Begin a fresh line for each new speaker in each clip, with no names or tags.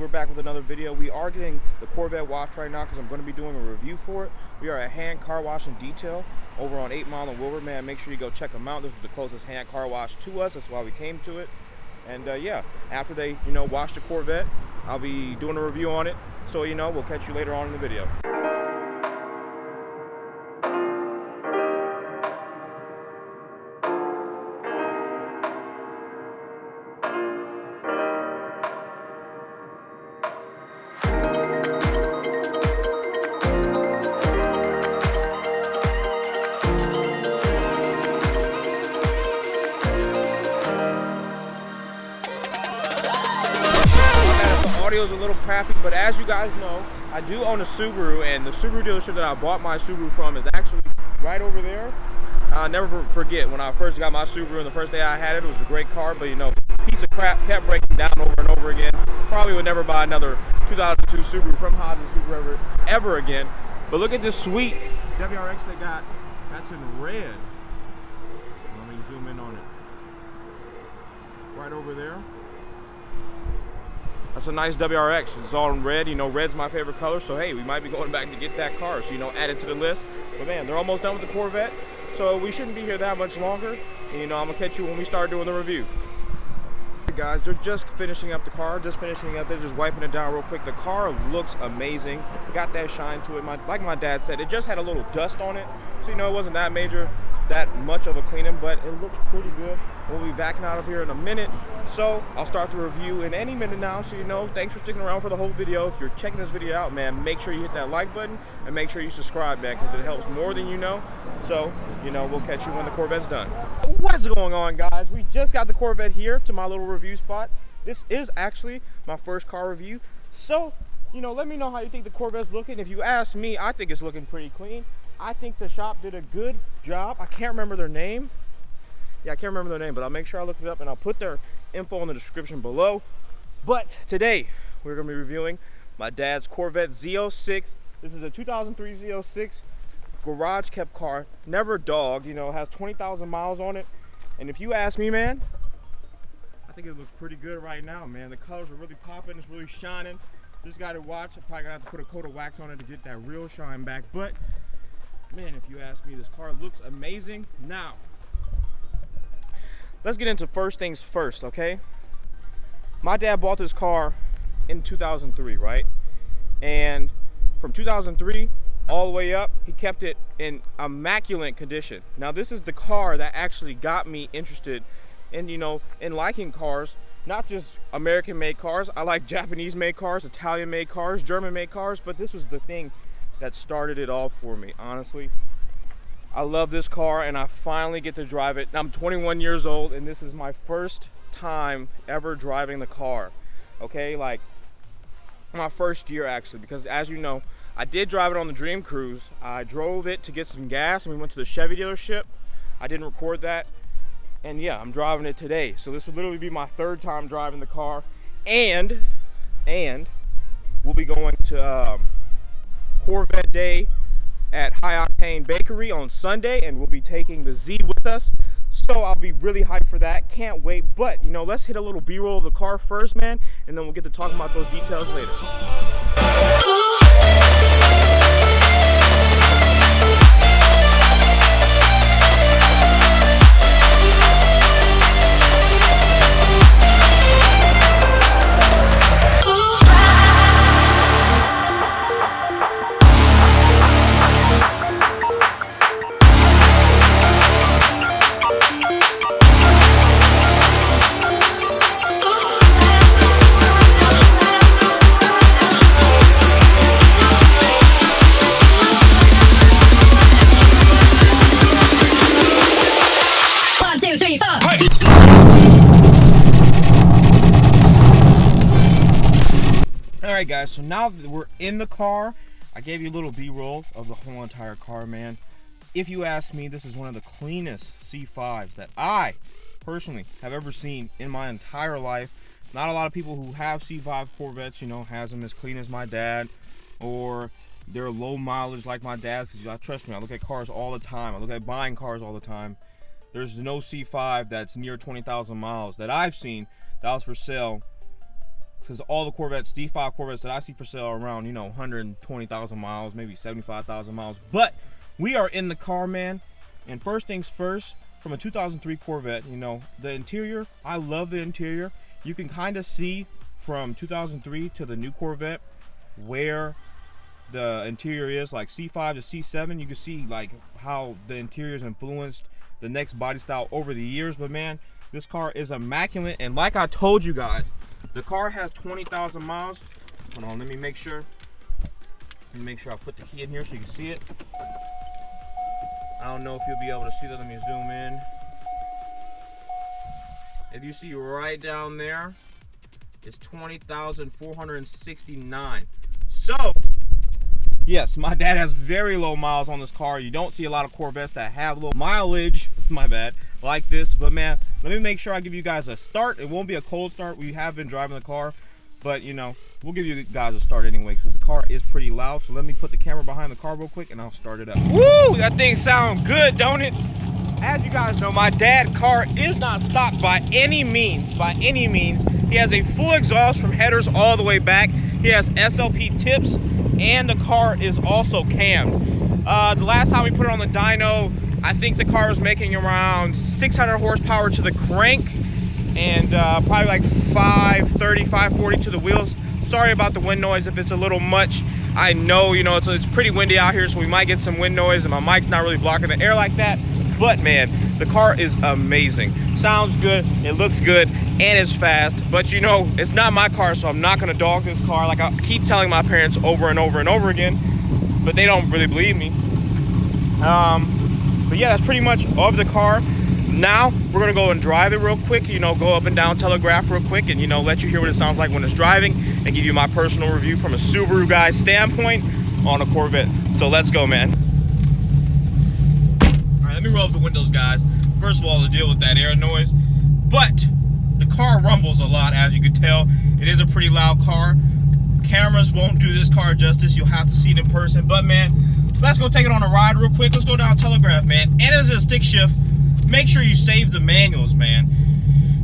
we're back with another video. We are getting the Corvette washed right now because I'm going to be doing a review for it. We are at Hand Car Wash and Detail over on 8 Mile and Wilbur. Man, make sure you go check them out. This is the closest hand car wash to us. That's why we came to it. And yeah, after they, wash the Corvette, I'll be doing a review on it. So, we'll catch you later on in the video. Audio's a little crappy, but as you guys know, I do own a Subaru, and the Subaru dealership that I bought my Subaru from is actually right over there. I'll never forget when I first got my Subaru, and the first day I had it, it was a great car, but piece of crap kept breaking down over and over again. Probably would never buy another 2002 Subaru from Hodge Subaru ever again. But look at this sweet WRX they got. That's in red. Let me zoom in on it. Right over there. That's a nice WRX. It's all in red. Red's my favorite color, so hey, we might be going back to get that car. So, add it to the list. But man, they're almost done with the Corvette, so we shouldn't be here that much longer. And I'm gonna catch you when we start doing the review. Hey guys, they're just finishing up the car, just wiping it down real quick. The car looks amazing. Got that shine to it. Like my dad said, it just had a little dust on it. So, it wasn't that much of a cleaning, but it looks pretty good. We'll be backing out of here in a minute, so I'll start the review in any minute now. So thanks for sticking around for the whole video. If you're checking this video out, man, make sure you hit that like button and make sure you subscribe, man, because it helps more than you know. So we'll catch you when the Corvette's done. What's going on, guys? We just got the Corvette here to my little review spot. This is actually my first car review, so let me know how you think the Corvette's looking. If you ask me, I think it's looking pretty clean. I think the shop did a good job. I can't remember their name. Yeah, I can't remember their name, but I'll make sure I look it up and I'll put their info in the description below. But today, we're gonna be reviewing my dad's Corvette Z06. This is a 2003 Z06 garage kept car, never dogged, has 20,000 miles on it. And if you ask me, man, I think it looks pretty good right now, man. The colors are really popping, it's really shining. Just got to watch. I'm probably gonna have to put a coat of wax on it to get that real shine back. But man, if you ask me, this car looks amazing. Now, let's get into first things first, okay? My dad bought this car in 2003, right? And from 2003 all the way up, he kept it in immaculate condition. Now, this is the car that actually got me interested in, in liking cars. Not just American-made cars. I like Japanese-made cars, Italian-made cars, German-made cars, but this was the thing that started it all for me, honestly. I love this car, and I finally get to drive it. I'm 21 years old, and this is my first time ever driving the car, okay? Like, my first year, actually, because as you know, I did drive it on the Dream Cruise. I drove it to get some gas, and we went to the Chevy dealership. I didn't record that, and yeah, I'm driving it today. So this will literally be my third time driving the car, and we'll be going to Corvette Day at High Octane Bakery on Sunday, and we'll be taking the Z with us. So I'll be really hyped for that. Can't wait. But let's hit a little B-roll of the car first, man, and then we'll get to talking about those details later. Alright guys, so now that we're in the car, I gave you a little B-roll of the whole entire car, man. If you ask me, this is one of the cleanest C5s that I personally have ever seen in my entire life. Not a lot of people who have C5 Corvettes, has them as clean as my dad, or they're low mileage like my dad's, because trust me, I look at cars all the time. I look at buying cars all the time. There's no C5 that's near 20,000 miles that I've seen that was for sale because all the Corvettes, C5 Corvettes that I see for sale are around, you know, 120,000 miles, maybe 75,000 miles. But we are in the car, man. And first things first, from a 2003 Corvette, you know, the interior, I love the interior. You can kind of see from 2003 to the new Corvette where the interior is, like C5 to C7. You can see like how the interior's influenced the next body style over the years. But man, this car is immaculate, and like I told you guys, the car has 20,000 miles. Hold on, let me make sure I put the key in here so you can see it. I don't know if you'll be able to see that. Let me zoom in. If you see right down there, it's 20,469. So yes, my dad has very low miles on this car. You don't see a lot of Corvettes that have low mileage, my bad, like this. But man, let me make sure I give you guys a start. It won't be a cold start. We have been driving the car, but you know, we'll give you guys a start anyway because the car is pretty loud. So let me put the camera behind the car real quick and I'll start it up. Woo, that thing sounds good, don't it? As you guys know, my dad's car is not stock by any means. He has a full exhaust from headers all the way back. He has SLP tips, and the car is also cammed. The last time we put it on the dyno, I think the car was making around 600 horsepower to the crank, and probably like 530, 540 to the wheels. Sorry about the wind noise if it's a little much. I know, you know, it's pretty windy out here, so we might get some wind noise, and my mic's not really blocking the air like that. But man, the car is amazing. Sounds good, it looks good, and it's fast. But you know, it's not my car, so I'm not gonna dog this car. Like I keep telling my parents over and over and over again, but they don't really believe me. But yeah, that's pretty much of the car. Now we're gonna go and drive it real quick, you know, go up and down Telegraph real quick, and you know, let you hear what it sounds like when it's driving, and give you my personal review from a Subaru guy's standpoint on a Corvette. So let's go, man. Let me roll up the windows, guys. First of all, to deal with that air noise, but the car rumbles a lot, as you can tell. It is a pretty loud car. Cameras won't do this car justice. You'll have to see it in person. But man, let's go take it on a ride real quick. Let's go down Telegraph, man. And as a stick shift, make sure you save the manuals, man.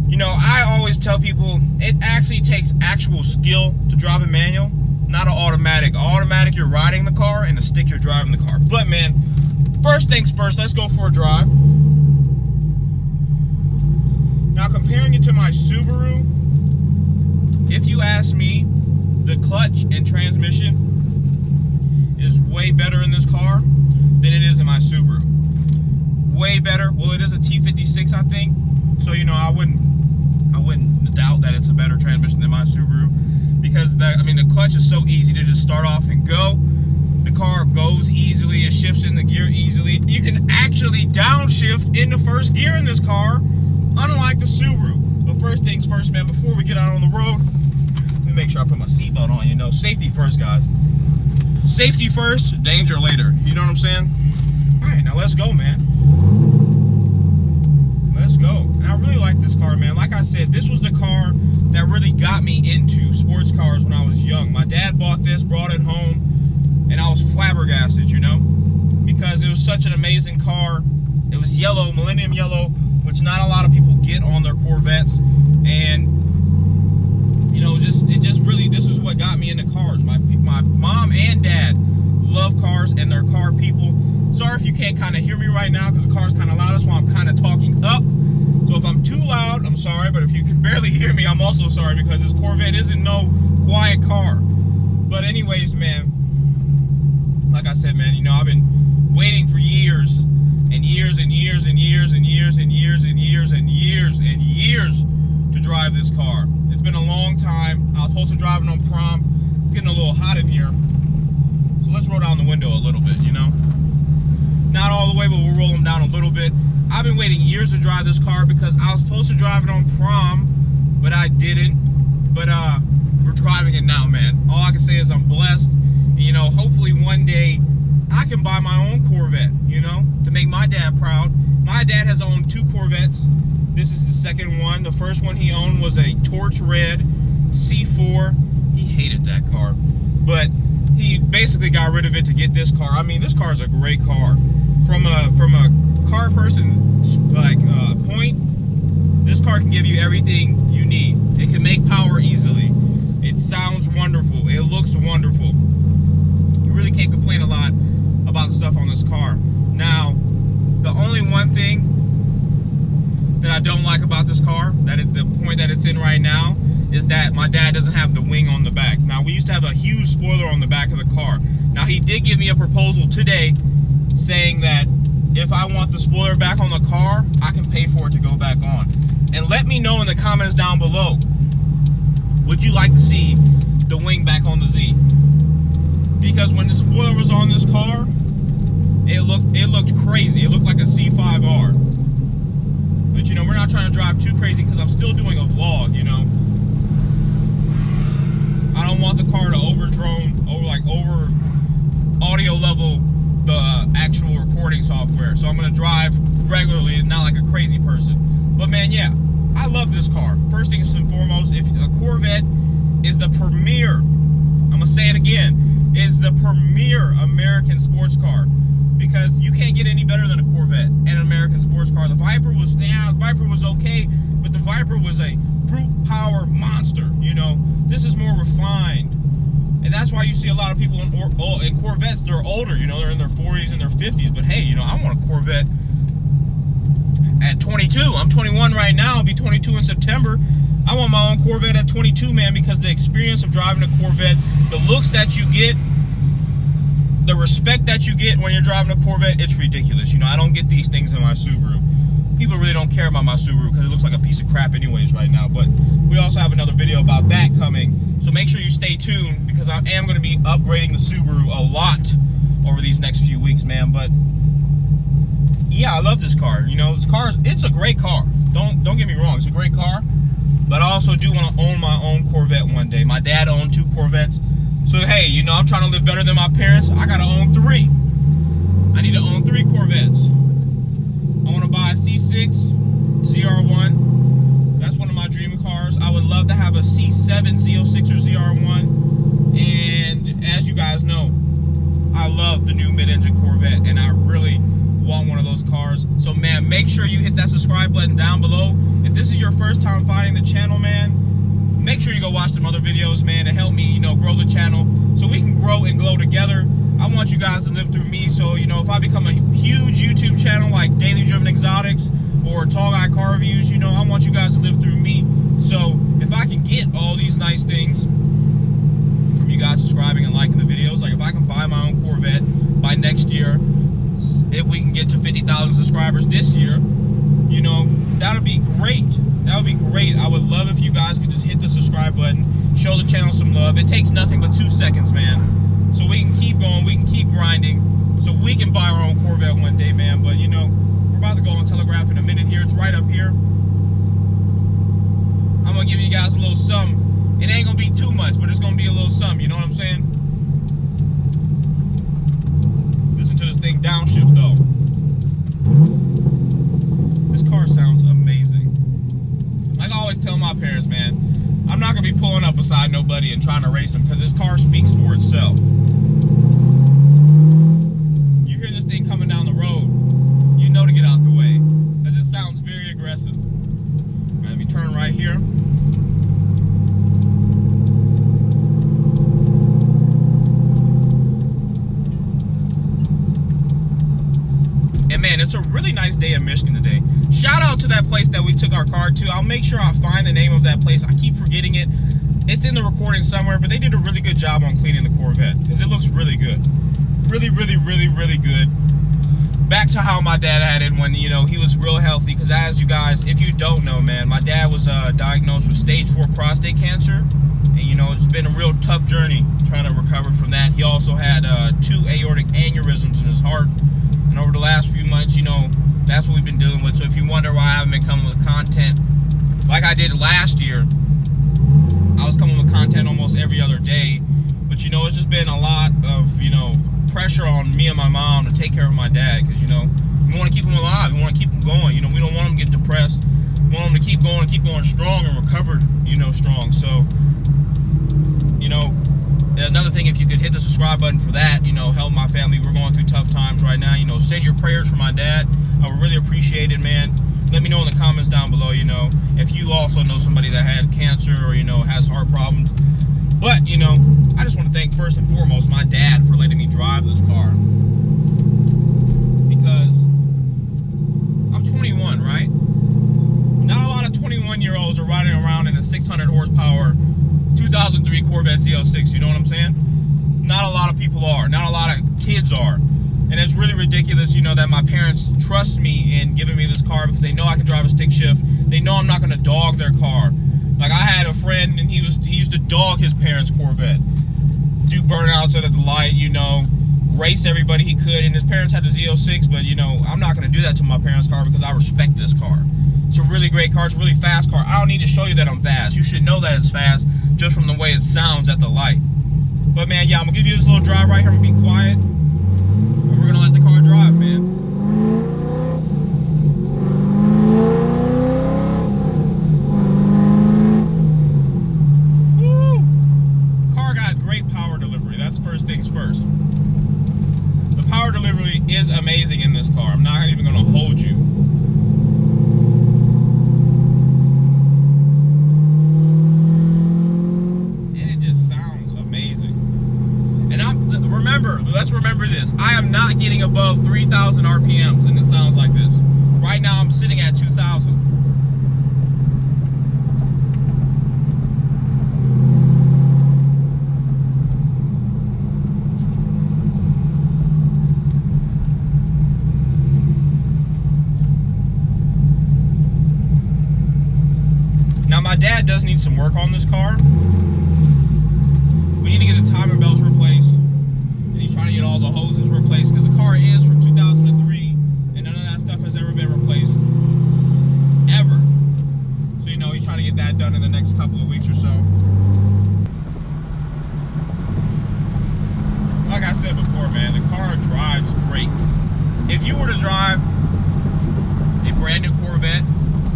You know, I always tell people it actually takes actual skill to drive a manual, not an automatic. Automatic, you're riding the car, and a stick, you're driving the car. But man, first things first, let's go for a drive. Now, comparing it to my Subaru, if you ask me, the clutch and transmission is way better in this car than it is in my Subaru. Way better. Well, it is a T56, I think. So, you know, I wouldn't doubt that it's a better transmission than my Subaru, because the clutch is so easy to just start off and go. The car goes easily, it shifts in the gear easily. You can actually downshift into first gear in this car, unlike the Subaru. But first things first, man, before we get out on the road, let me make sure I put my seatbelt on, you know. Safety first, guys. Safety first, danger later. You know what I'm saying? All right, now let's go, man. Let's go. And I really like this car, man. Like I said, this was the car that really got me into sports cars when I was young. My dad bought this, brought it home, and I was flabbergasted, you know, because it was such an amazing car. It was yellow, Millennium Yellow, which not a lot of people get on their Corvettes. And, you know, it just really, this is what got me into cars. My mom and dad love cars, and they're car people. Sorry if you can't kind of hear me right now because the car's kind of loud. That's why I'm kind of talking up. So if I'm too loud, I'm sorry. But if you can barely hear me, I'm also sorry, because this Corvette isn't no quiet car. But anyways, man, like I said, man, you know, I've been waiting for years and years and years and years and years and years and years and years and years to drive this car. It's been a long time. I was supposed to drive it on prom. It's getting a little hot in here. So let's roll down the window a little bit, you know. Not all the way, but we'll roll them down a little bit. I've been waiting years to drive this car because I was supposed to drive it on prom, but I didn't. But we're driving it now, man. All I can say is I'm blessed. You know, hopefully one day I can buy my own Corvette, you know, to make my dad proud. My dad has owned 2 Corvettes. This is the second one. The first one he owned was a torch red C4. He hated that car, but he basically got rid of it to get this car. I mean, this car is a great car. From a car person's point, this car can give you everything you need. It can make power easily. It sounds wonderful. It looks wonderful. You really can't complain a lot about the stuff on this car. Now, the only one thing that I don't like about this car, that is the point that it's in right now, is that my dad doesn't have the wing on the back. Now, we used to have a huge spoiler on the back of the car. Now, he did give me a proposal today saying that if I want the spoiler back on the car, I can pay for it to go back on. And let me know in the comments down below, would you like to see the wing back on the Z? Because when the spoiler was on this car, it looked crazy. It looked like a C5R. But you know, we're not trying to drive too crazy because I'm still doing a vlog, you know. I don't want the car to over audio level the actual recording software. So I'm gonna drive regularly, not like a crazy person. But man, yeah, I love this car. First thing and foremost, if a Corvette is the premier, I'm gonna say it again, is the premier American sports car. Because you can't get any better than a Corvette and an American sports car. The Viper was, yeah, the Viper was okay, but the Viper was a brute power monster, you know. This is more refined. And that's why you see a lot of people in Corvettes, they're older, you know, they're in their 40s and their 50s. But hey, you know, I want a Corvette at 22. I'm 21 right now, I'll be 22 in September. I want my own Corvette at 22, man, because the experience of driving a Corvette, the looks that you get, the respect that you get when you're driving a Corvette, it's ridiculous. You know, I don't get these things in my Subaru. People really don't care about my Subaru because it looks like a piece of crap anyways right now. But we also have another video about that coming. So make sure you stay tuned because I am going to be upgrading the Subaru a lot over these next few weeks, man. But yeah, I love this car. You know, it's a great car. Don't get me wrong, it's a great car. But I also do want to own my own Corvette one day. My dad owned 2 Corvettes. So hey, you know, I'm trying to live better than my parents. I gotta own 3. I need to own 3 Corvettes. I want to buy a C6 ZR1. That's one of my dream cars. I would love to have a C7 Z06 or ZR1. And as you guys know, I love the new mid-engine Corvette, and I really want one of those cars. So man, make sure you hit that subscribe button down below. If this is your first time finding the channel, man, make sure you go watch some other videos, man, to help me, you know, grow the channel so we can grow and glow together. I want you guys to live through me. So, you know, if I become a huge YouTube channel like Daily Driven Exotics or Tall Guy Car Reviews, you know, I want you guys to live through me. So if I can get all these nice things from you guys subscribing and liking the videos, like if I can buy my own Corvette by next year, if we can get to 50,000 subscribers this year, you know, that would be great. That would be great. I would love if you guys could just hit the subscribe button, show the channel some love. It takes nothing but 2 seconds, man. So we can keep going, we can keep grinding, so we can buy our own Corvette one day, man. But you know, we're about to go on Telegraph in a minute here. It's right up here. I'm gonna give you guys a little something. It ain't gonna be too much, but it's gonna be a little something, you know what I'm saying? Listen to this thing downshift though. This car sounds amazing. Like I always tell my parents, man, I'm not gonna be pulling up beside nobody and trying to race them because this car speaks for itself. You hear this thing coming down the road, you know to get out the way because it sounds very aggressive. Right, let me turn right here. And man, it's a really nice day in Michigan today. Shout out to that place that we took our car to. I'll make sure I find the name of that place. I keep forgetting it. It's in the recording somewhere, but they did a really good job on cleaning the Corvette because it looks really good. Really, really, really, really good. Back to how my dad had it when, you know, he was real healthy. Because as you guys, if you don't know, man, my dad was diagnosed with stage 4 prostate cancer. And, you know, it's been a real tough journey trying to recover from that. He also had 2 aortic aneurysms in his heart. And over the last few months, you know, that's what we've been dealing with. So if you wonder why I haven't been coming with content like I did last year, I was coming with content almost every other day. But, you know, it's just been a lot of, you know, pressure on me and my mom to take care of my dad. Because, you know, we want to keep him alive. We want to keep him going. You know, we don't want him to get depressed. We want him to keep going strong and recovered, you know, strong. So, you know, another thing, if you could hit the subscribe button for that, you know, help my family. We're going through tough times right now. You know, send your prayers for my dad. I would really appreciate it, man. Let me know in the comments down below, you know, if you also know somebody that had cancer or, you know, has heart problems. But, you know, I just want to thank first and foremost my dad for letting me drive this car. Because I'm 21, right? Not a lot of 21-year-olds are riding around in a 600 horsepower 2003 Corvette Z06, you know what I'm saying? Not a lot of people are. Not a lot of kids are. And it's really ridiculous, you know, that my parents trust me in giving me this car because they know I can drive a stick shift. They know I'm not going to dog their car. Like, I had a friend, and he used to dog his parents' Corvette. Do burnouts at the light, you know, race everybody he could. And his parents had the Z06, but, you know, I'm not going to do that to my parents' car because I respect this car. It's a really great car. It's a really fast car. I don't need to show you that I'm fast. You should know that it's fast just from the way it sounds at the light. But, man, yeah, I'm going to give you this little drive right here. I'm going to be quiet. And we're going to let the car drive, man. First things first. The power delivery is amazing in this car. I'm not even going to hold you. And it just sounds amazing. And let's remember this. I am not getting above 3,000 RPMs and it sounds like this. Right now I'm sitting at 2,000. Now, my dad does need some work on this car. We need to get the timer belts replaced. And he's trying to get all the hoses replaced because the car is from 2003 and none of that stuff has ever been replaced. Ever. So, you know, he's trying to get that done in the next couple of weeks or so. Like I said before, man, the car drives great. If you were to drive a brand new Corvette,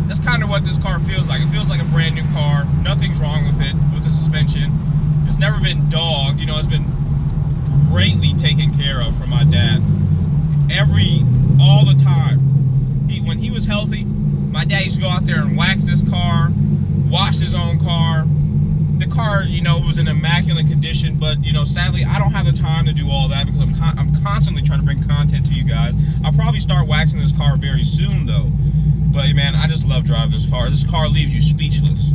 that's kind of what this car feels like. It feels like a brand new car. Nothing's wrong with it, with the suspension. It's never been dogged. You know, it's been greatly taken care of from my dad. All the time. When he was healthy, my dad used to go out there and wax this car, wash his own car. The car, you know, was in immaculate condition, but, you know, sadly, I don't have the time to do all that because I'm constantly trying to bring content to you guys. I'll probably start waxing this car very soon, though. But, man, I just love driving this car. This car leaves you speechless.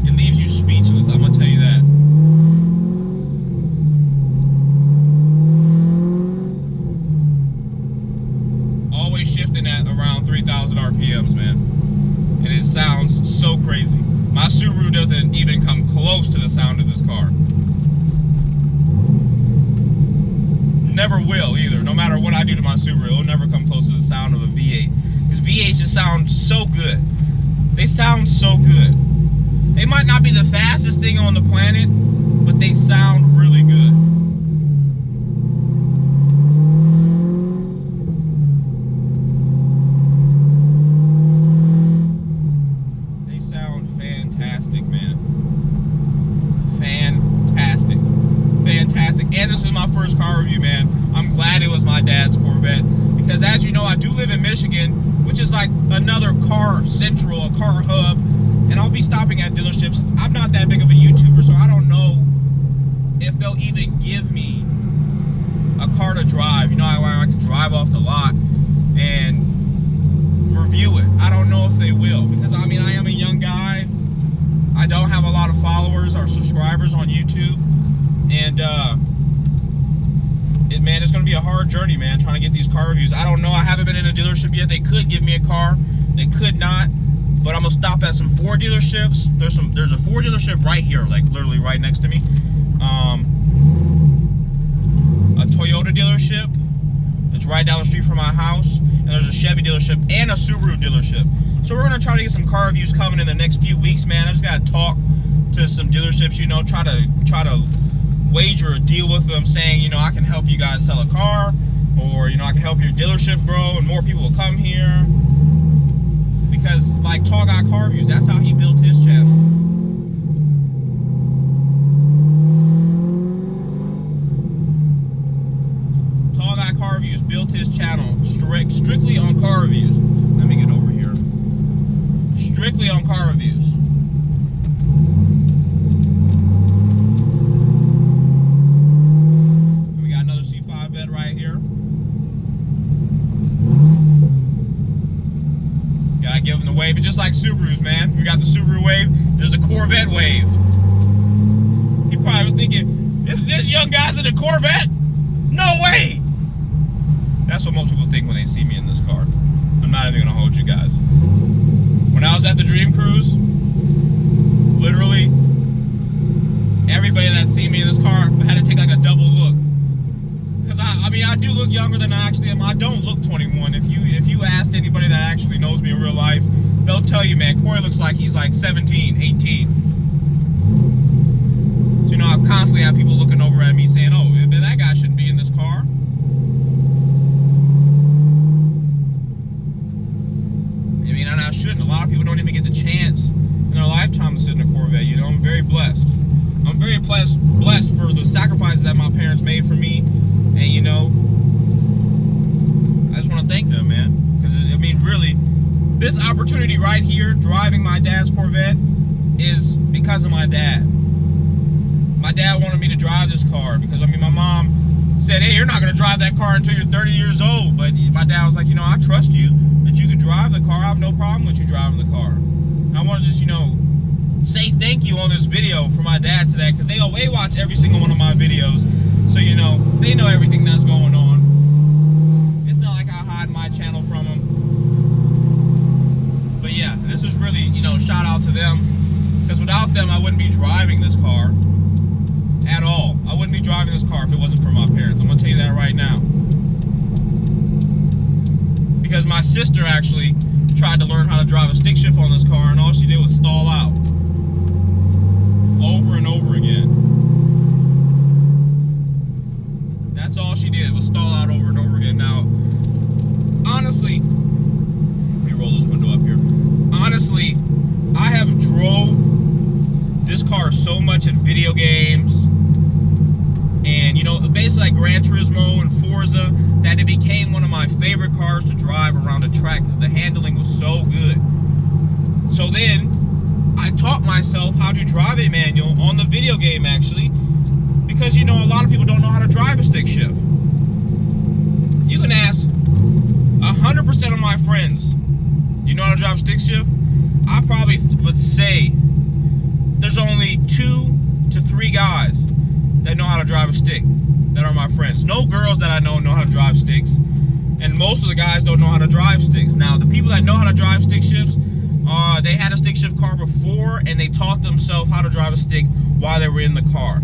It leaves you speechless, I'm going to tell you that. Always shifting at around 3,000 RPMs, man. And it sounds so crazy. My Subaru doesn't even come close to the sound of this car. Never will either. No matter what I do to my Subaru, it'll never come close to the sound of a V8. Because V8s just sound so good. They sound so good. They might not be the fastest thing on the planet, but they sound really good. They sound fantastic, man. Fantastic. Fantastic. And this is my first car review, man. I'm glad it was my dad's Corvette because, as you know, I do live in Michigan, which is like another car central, a car hub, and I'll be stopping at dealerships. I'm not that big of a YouTuber, so I don't know if they'll even give me a car to drive. You know, I can drive off the lot and review it. I don't know if they will because, I mean, I am a young guy. I don't have a lot of followers or subscribers on YouTube. And, man, it's going to be a hard journey, man, trying to get these car reviews. I don't know. I haven't been in a dealership yet. They could give me a car. They could not. But I'm going to stop at some Ford dealerships. There's a Ford dealership right here, like literally right next to me. A Toyota dealership that's right down the street from my house. And there's a Chevy dealership and a Subaru dealership. So we're going to try to get some car reviews coming in the next few weeks, man. I just got to talk to some dealerships, you know, try to wager a deal with them saying, you know, I can help you guys sell a car, or, you know, I can help your dealership grow and more people will come here. Because, like Tall Guy Car Reviews, that's how he built his channel. Tall Guy Car Reviews built his channel strictly on car reviews. Let me get over here. Strictly on car reviews. the Wave. And just like Subarus, man, we got the Subaru Wave, there's a Corvette Wave. He probably was thinking, this young guy's in a Corvette? No way! That's what most people think when they see me in this car. I'm not even gonna hold you guys. When I was at the Dream Cruise, literally, everybody that seen me in this car had to take like a double look. Cause I mean, I do look younger than I actually am. I don't look 21. If you ask anybody that actually knows me in real life, they'll tell you, man, Corey looks like he's like 17, 18. So, you know, I constantly have people looking over at me saying, oh, that guy shouldn't be in this car. I mean, and I shouldn't. A lot of people don't even get the chance in their lifetime to sit in a Corvette. You know, I'm very blessed. I'm very blessed for the sacrifices that my parents made for me. And, you know, I just want to thank them, man. Because, I mean, really, this opportunity right here, driving my dad's Corvette, is because of my dad. My dad wanted me to drive this car because, I mean, my mom said, hey, you're not going to drive that car until you're 30 years old. But my dad was like, you know, I trust you that you can drive the car. I have no problem with you driving the car. And I want to just, you know, say thank you on this video for my dad to that, because they watch every single one of my videos. So, you know, they know everything that's going on. It's not like I hide my channel from them. But yeah, this is really, you know, shout out to them. Because without them, I wouldn't be driving this car at all. I wouldn't be driving this car if it wasn't for my parents. I'm going to tell you that right now. Because my sister actually tried to learn how to drive a stick shift on this car, and all she did was stall out. Over and over again. That's all she did, was stall out over and over again. Now, honestly, let me roll this window up here. Honestly, I have drove this car so much in video games and, you know, basically like Gran Turismo and Forza, that it became one of my favorite cars to drive around the track because the handling was so good. So then, I taught myself how to drive a manual on the video game, actually, because, you know, a lot of people don't know how to drive a stick shift. You can ask 100% of my friends, you know how to drive a stick shift? I probably would say there's only 2 to 3 guys that know how to drive a stick that are my friends. No girls that I know how to drive sticks, and most of the guys don't know how to drive sticks. Now, the people that know how to drive stick shifts, they had a stick shift car before, and they taught themselves how to drive a stick while they were in the car,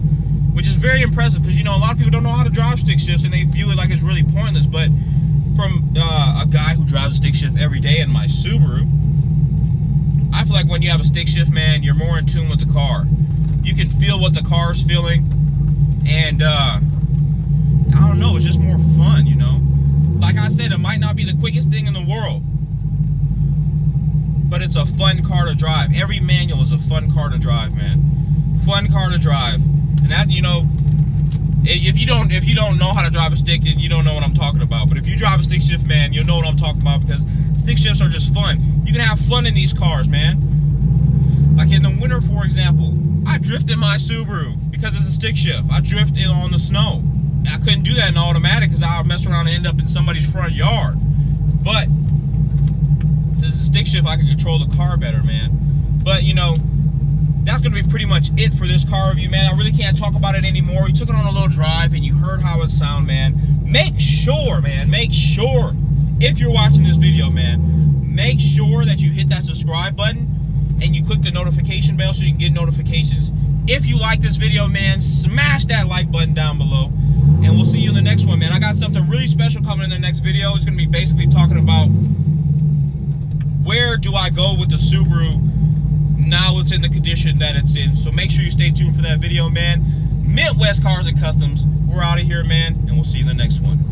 which is very impressive because, you know, a lot of people don't know how to drive stick shifts and they view it like it's really pointless. But from a guy who drives a stick shift every day in my Subaru, I feel like when you have a stick shift, man, you're more in tune with the car. You can feel what the car's feeling, and I don't know, it's just more fun, you know? Like I said, it might not be the quickest thing in the world, but it's a fun car to drive. Every manual is a fun car to drive, man. Fun car to drive. And that, you know, if you don't know how to drive a stick, then you don't know what I'm talking about. But if you drive a stick shift, man, you'll know what I'm talking about, because stick shifts are just fun. You can have fun in these cars, man. Like in the winter, for example, I drift in my Subaru because it's a stick shift. I drift in on the snow. I couldn't do that in automatic because I would mess around and end up in somebody's front yard. But since it's a stick shift, I can control the car better, man. But, you know, that's going to be pretty much it for this car review, man. I really can't talk about it anymore. We took it on a little drive, and you heard how it sounded, man. Make sure, if you're watching this video, man, make sure that you hit that subscribe button and you click the notification bell so you can get notifications. If you like this video, man, smash that like button down below, and we'll see you in the next one, man. I got something really special coming in the next video. It's going to be basically talking about where do I go with the Subaru now it's in the condition that it's in. So make sure you stay tuned for that video, man. Midwest Cars and Customs, we're out of here, man, and we'll see you in the next one.